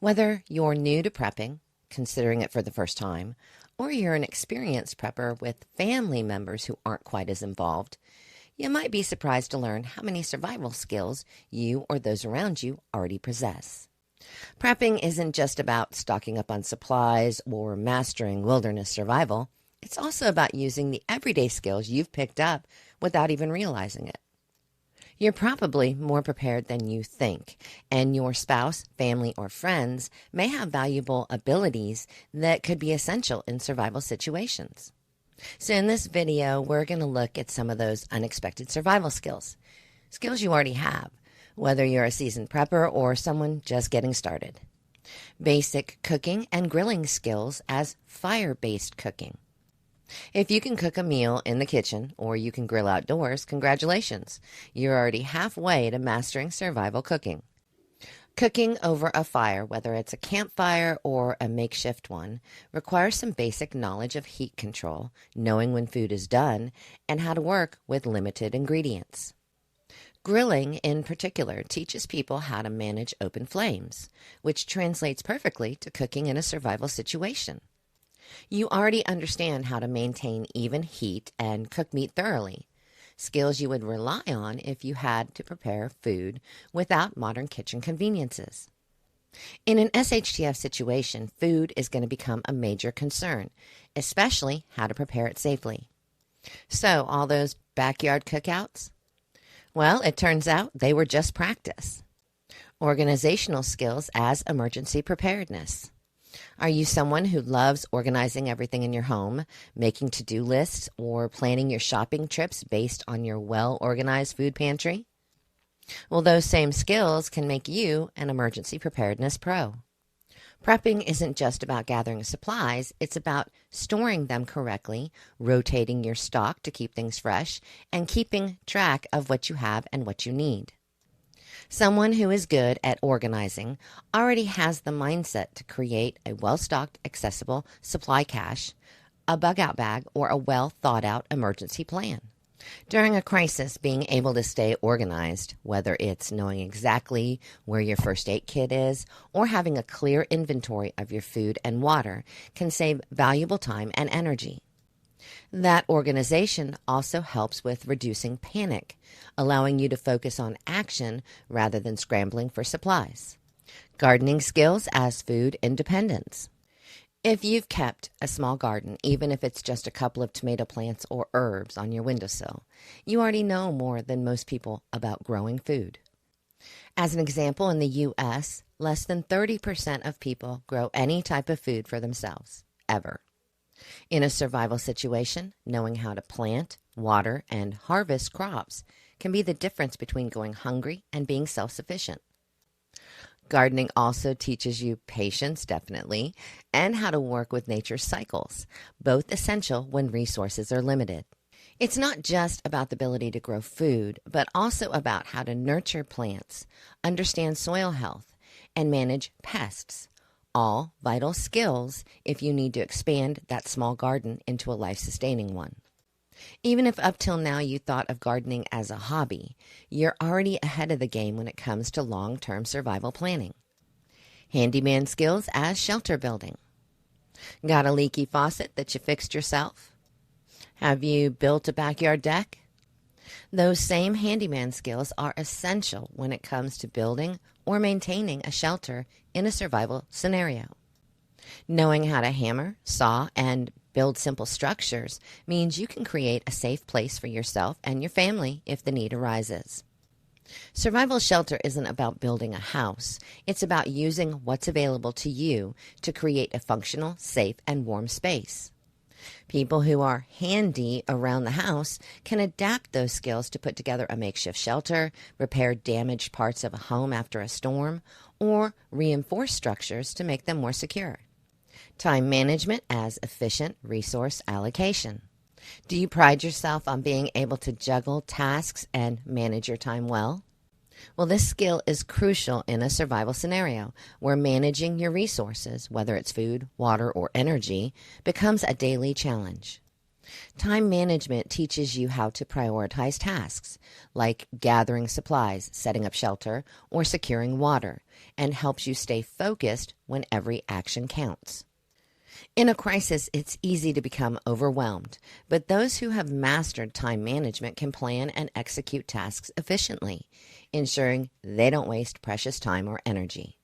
Whether you're new to prepping, considering it for the first time, or you're an experienced prepper with family members who aren't quite as involved, you might be surprised to learn how many survival skills you or those around you already possess. Prepping isn't just about stocking up on supplies or mastering wilderness survival. It's also about using the everyday skills you've picked up without even realizing it. You're probably more prepared than you think, and your spouse, family, or friends may have valuable abilities that could be essential in survival situations. So in this video, we're going to look at some of those unexpected survival skills you already have, whether you're a seasoned prepper or someone just getting started. Basic cooking and grilling skills as fire-based cooking. If you can cook a meal in the kitchen or you can grill outdoors, congratulations. You're already halfway to mastering survival cooking. Cooking over a fire, whether it's a campfire or a makeshift one, requires some basic knowledge of heat control, knowing when food is done, and how to work with limited ingredients. Grilling, in particular, teaches people how to manage open flames, which translates perfectly to cooking in a survival situation. You already understand how to maintain even heat and cook meat thoroughly, skills you would rely on if you had to prepare food without modern kitchen conveniences. In an SHTF situation, food is going to become a major concern, especially how to prepare it safely. So, all those backyard cookouts? Well, it turns out they were just practice. Organizational skills as emergency preparedness. Are you someone who loves organizing everything in your home, making to-do lists, or planning your shopping trips based on your well-organized food pantry? Well, those same skills can make you an emergency preparedness pro. Prepping isn't just about gathering supplies, it's about storing them correctly, rotating your stock to keep things fresh, and keeping track of what you have and what you need. Someone who is good at organizing already has the mindset to create a well-stocked, accessible supply cache, a bug-out bag, or a well-thought-out emergency plan. During a crisis, being able to stay organized, whether it's knowing exactly where your first aid kit is or having a clear inventory of your food and water, can save valuable time and energy. That organization also helps with reducing panic, allowing you to focus on action rather than scrambling for supplies. Gardening skills as food independence. If you've kept a small garden, even if it's just a couple of tomato plants or herbs on your windowsill, you already know more than most people about growing food. As an example, in the U.S., less than 30% of people grow any type of food for themselves, ever. In a survival situation, knowing how to plant, water, and harvest crops can be the difference between going hungry and being self-sufficient. Gardening also teaches you patience, definitely, and how to work with nature's cycles, both essential when resources are limited. It's not just about the ability to grow food, but also about how to nurture plants, understand soil health, and manage pests. All vital skills if you need to expand that small garden into a life-sustaining one. Even if up till now you thought of gardening as a hobby, you're already ahead of the game when it comes to long-term survival planning. Handyman skills as shelter building. Got a leaky faucet that you fixed yourself? Have you built a backyard deck? Those same handyman skills are essential when it comes to building or maintaining a shelter in a survival scenario. Knowing how to hammer, saw, and build simple structures means you can create a safe place for yourself and your family if the need arises. Survival shelter isn't about building a house. It's about using what's available to you to create a functional, safe, and warm space. People who are handy around the house can adapt those skills to put together a makeshift shelter, repair damaged parts of a home after a storm, or reinforce structures to make them more secure. Time management as efficient resource allocation. Do you pride yourself on being able to juggle tasks and manage your time well? Well, this skill is crucial in a survival scenario where managing your resources, whether it's food, water, or energy, becomes a daily challenge. Time management teaches you how to prioritize tasks, like gathering supplies, setting up shelter, or securing water, and helps you stay focused when every action counts. In a crisis, it's easy to become overwhelmed, but those who have mastered time management can plan and execute tasks efficiently, ensuring they don't waste precious time or energy.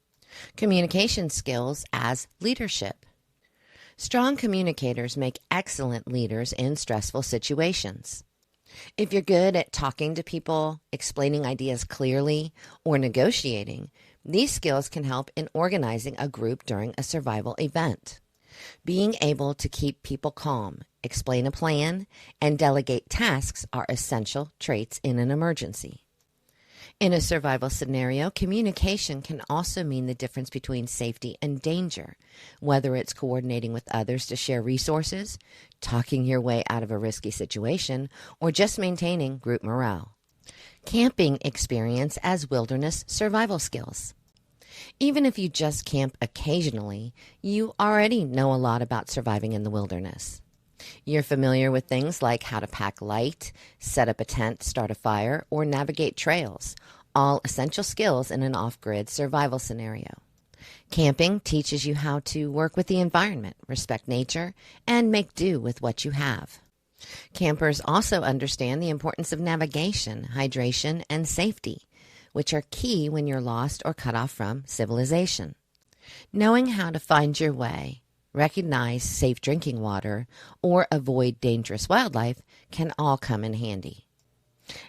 Communication skills as leadership. Strong communicators make excellent leaders in stressful situations. If you're good at talking to people, explaining ideas clearly, or negotiating, these skills can help in organizing a group during a survival event. Being able to keep people calm, explain a plan, and delegate tasks are essential traits in an emergency. In a survival scenario, communication can also mean the difference between safety and danger, whether it's coordinating with others to share resources, talking your way out of a risky situation, or just maintaining group morale. Camping experience as wilderness survival skills. Even if you just camp occasionally, you already know a lot about surviving in the wilderness. You're familiar with things like how to pack light, set up a tent, start a fire, or navigate trails, all essential skills in an off-grid survival scenario. Camping teaches you how to work with the environment, respect nature, and make do with what you have. Campers also understand the importance of navigation, hydration, and safety, which are key when you're lost or cut off from civilization. Knowing how to find your way, recognize safe drinking water, or avoid dangerous wildlife can all come in handy.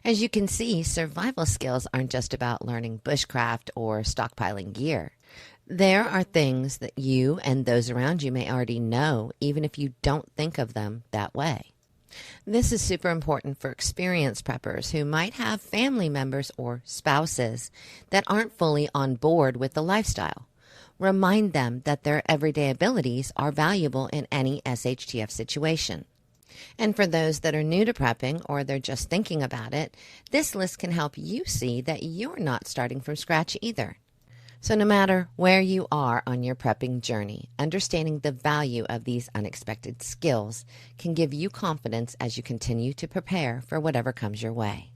As you can see, survival skills aren't just about learning bushcraft or stockpiling gear. There are things that you and those around you may already know, even if you don't think of them that way. This is super important for experienced preppers who might have family members or spouses that aren't fully on board with the lifestyle. Remind them that their everyday abilities are valuable in any SHTF situation. And for those that are new to prepping or they're just thinking about it, this list can help you see that you're not starting from scratch either. So no matter where you are on your prepping journey, understanding the value of these unexpected skills can give you confidence as you continue to prepare for whatever comes your way.